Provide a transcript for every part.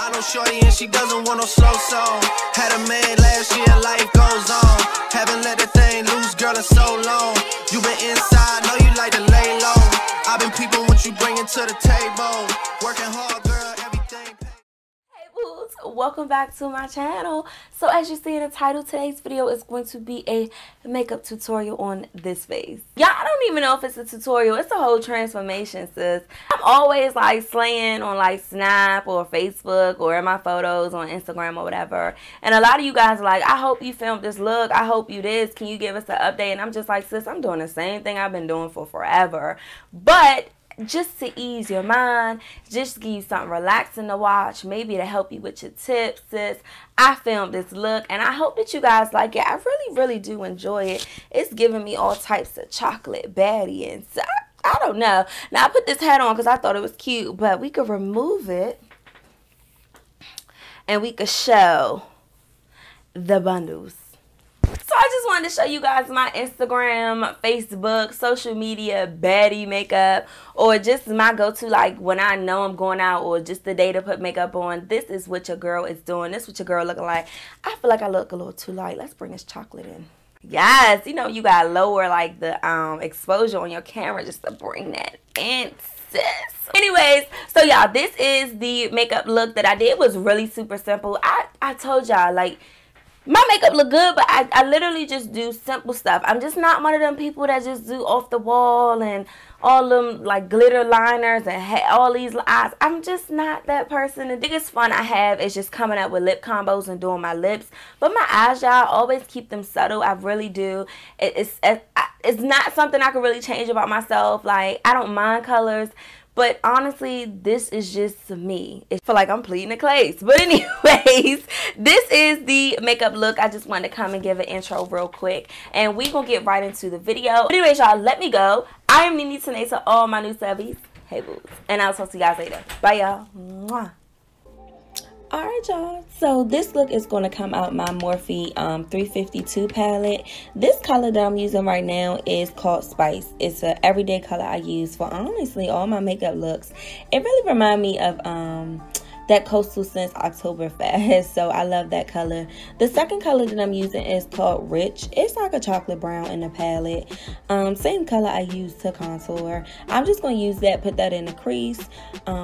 find no shorty and she doesn't want no slow song. Had a man last year, life goes on. Haven't let that thing loose, girl, in so long. You been inside, know you like to lay low. I've been peeping what you bringing to the table. Working hard, girl, everything. Hey boots, welcome back to my channel. So as you see in the title, today's video is going to be a makeup tutorial on this face. Y'all, I don't even know if it's a tutorial. It's a whole transformation, sis. I'm always like slaying on like Snap or Facebook or in my photos on Instagram or whatever. And a lot of you guys are like, I hope you filmed this look. I hope you this. Can you give us an update? And I'm just like, sis, I'm doing the same thing I've been doing for forever. But just to ease your mind, just to give you something relaxing to watch, maybe to help you with your tips, sis, I filmed this look and I hope that you guys like it. I really do enjoy it. It's giving me all types of chocolate baddie and so I don't know. Now I put this hat on because I thought it was cute, but we could remove it and we could show the bundles. So I just wanted to show you guys my Instagram, Facebook, social media, baddie makeup, or just my go-to like when I know I'm going out or just the day to put makeup on. This is what your girl is doing. This is what your girl looking like. I feel like I look a little too light. Let's bring this chocolate in. Yes, you know you gotta lower like the exposure on your camera just to bring that in, sis. Anyways, so y'all, this is the makeup look that I did. It was really super simple. I told y'all like, my makeup look good, but I literally just do simple stuff. I'm just not one of them people that just do off the wall and all them like glitter liners and all these eyes. I'm just not that person. The biggest fun I have is just coming up with lip combos and doing my lips. But my eyes, y'all, always keep them subtle. I really do. It's not something I can really change about myself. Like, I don't mind colors. But honestly, this is just me. I feel like I'm pleading the case. But anyways, this is the makeup look. I just wanted to come and give an intro real quick. And we're going to get right into the video. But anyways, y'all, let me go. I am NeneTanae to all my new subbies. Hey, boots. And I'll talk to you guys later. Bye, y'all. Mwah. Alright, y'all, so this look is going to come out my Morphe 352 palette. This color that I'm using right now is called Spice. It's an everyday color I use for honestly all my makeup looks. It really reminds me of that Coastal Scents Oktoberfest, so I love that color. The second color that I'm using is called Rich. It's like a chocolate brown in the palette. Same color I use to contour. I'm just going to use that, put that in the crease,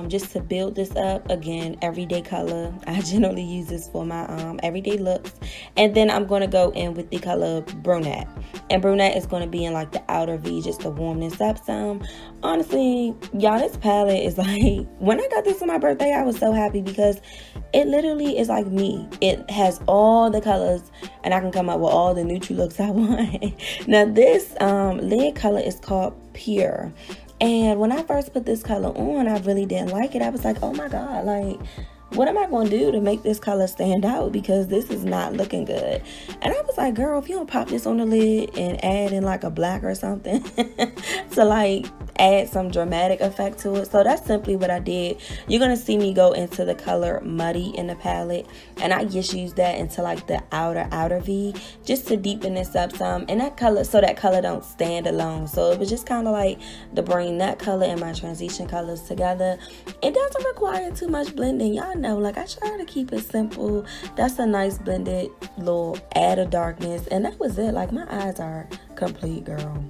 just to build this up. Again, everyday color. I generally use this for my everyday looks. And then I'm going to go in with the color Brunette. And Brunette is going to be in like the outer V, just to warm this up some. Honestly, y'all, this palette is like, when I got this on my birthday, I was so happy because it literally is like me. It has all the colors and I can come up with all the neutral looks I want. Now this lid color is called Pure, and when I first put this color on, I really didn't like it. I was like, oh my god, like, what am I going to do to make this color stand out, because this is not looking good. And I was like, girl, if you don't pop this on the lid and add in like a black or something to like add some dramatic effect to it. So that's simply what I did. You're going to see me go into the color Muddy in the palette, and I just use that into like the outer V just to deepen this up some, and that color, so that color don't stand alone. So it was just kind of like to bring that color and my transition colors together. It doesn't require too much blending, y'all know, like I try to keep it simple. That's a nice blended little add of darkness, and that was it. Like, my eyes are complete, girl.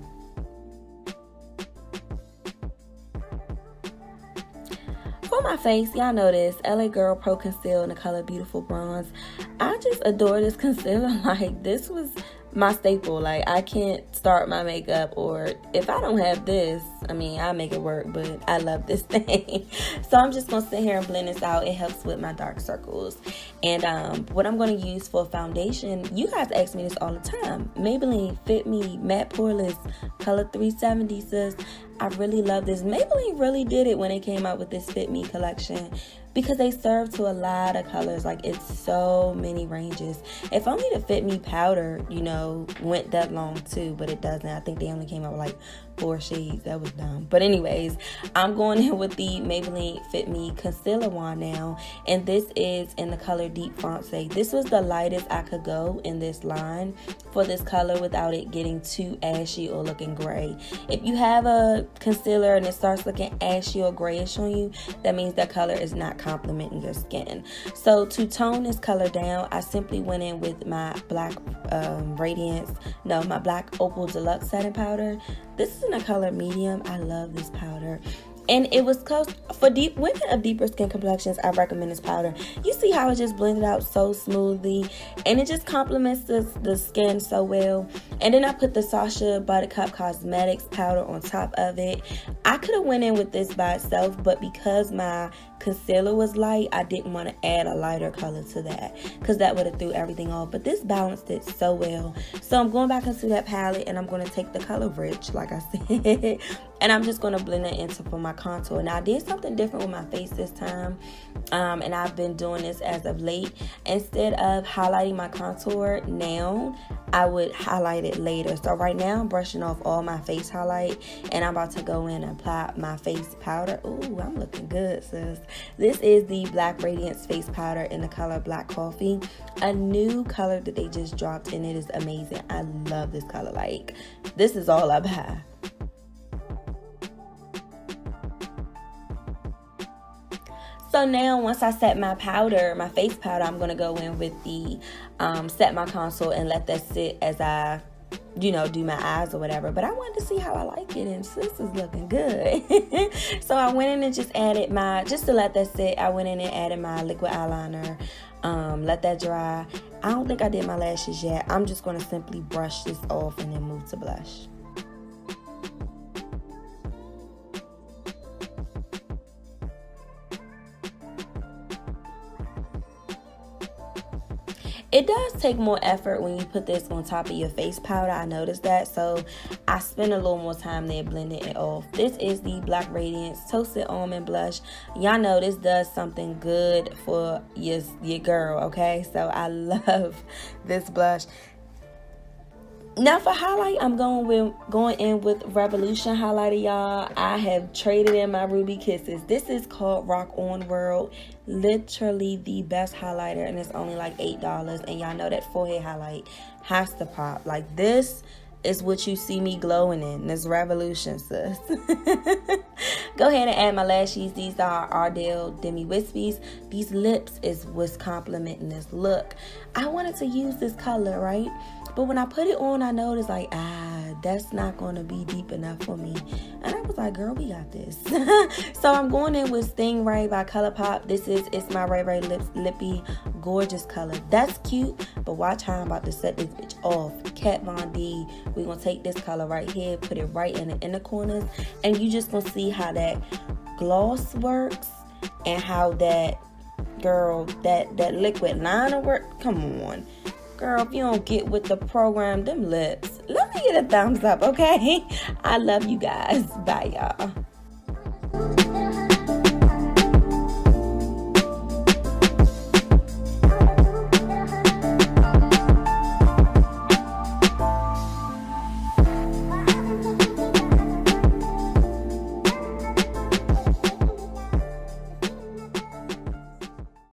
For my face, y'all know this LA Girl Pro Conceal in the color Beautiful Bronze. I just adore this concealer. Like, this was my staple. Like, I can't start my makeup, or if I don't have this, I mean, I make it work, but I love this thing. So I'm just gonna sit here and blend this out. It helps with my dark circles. And what I'm gonna use for foundation, you guys ask me this all the time. Maybelline Fit Me Matte Poreless Color 370, sis. I really love this. Maybelline really did it when they came out with this Fit Me collection, because they serve to a lot of colors. Like, it's so many ranges. If only the Fit Me powder, you know, went that long too, but it doesn't. I think they only came out with like 4 shades. That was dumb. But anyways, I'm going in with the Maybelline Fit Me Concealer wand now. And this is in the color Deep Fonce. This was the lightest I could go in this line for this color without it getting too ashy or looking gray. If you have a concealer and it starts looking ashy or grayish on you, that means that color is not complementing your skin. So to tone this color down, I simply went in with my black my black Opal Deluxe setting powder. This is in a color medium. I love this powder. And it was close for women of deeper skin complexions. I recommend this powder. You see how it just blended out so smoothly, and it just complements the skin so well. And then I put the Sacha ButturCup Cosmetics powder on top of it. I could have went in with this by itself, but because my concealer was light, I didn't want to add a lighter color to that because that would have threw everything off. But this balanced it so well. So I'm going back into that palette and I'm going to take the color Rich, like I said, and I'm just going to blend it into for my contour. Now I did something different with my face this time, and I've been doing this as of late. Instead of highlighting my contour now, I would highlight it later. So right now I'm brushing off all my face highlight, and I'm about to go in and apply my face powder. Ooh, I'm looking good, sis. This is the Black Radiance face powder in the color Black Coffee, a new color that they just dropped, and it is amazing. I love this color. Like, this is all I buy. So now once I set my powder, my face powder, I'm going to go in with the set my contour and let that sit as I, you know, do my eyes or whatever. But I wanted to see how I like it, and this is looking good. So I went in and just added just to let that sit, I went in and added my liquid eyeliner. Let that dry. I don't think I did my lashes yet. I'm just going to simply brush this off and then move to blush. It does take more effort when you put this on top of your face powder. I noticed that. So I spend a little more time there blending it off. This is the Black Radiance Toasted Almond Blush. Y'all know this does something good for your girl, okay? So I love this blush. Now for highlight, I'm going in with Revolution highlighter, y'all. I have traded in my Ruby Kisses. This is called Rock On World. Literally the best highlighter, and it's only like $8. And y'all know that forehead highlight has to pop. Like, this is what you see me glowing in. This Revolution, sis. Go ahead and add my lashes. These are Ardell Demi Wispies. These lips is what's complementing this look. I wanted to use this color, right? But when I put it on, I noticed like, that's not going to be deep enough for me. And I was like, girl, we got this. So I'm going in with Stingray by Colourpop. It's my Ray Ray Lippy gorgeous color. That's cute, but watch how I'm about to set this bitch off. Kat Von D. We're going to take this color right here, put it right in the inner corners, and you just going to see how that gloss works and how that, girl, that liquid liner work. Come on. Girl, if you don't get with the program, them lips, let me get a thumbs up, okay? I love you guys. Bye, y'all.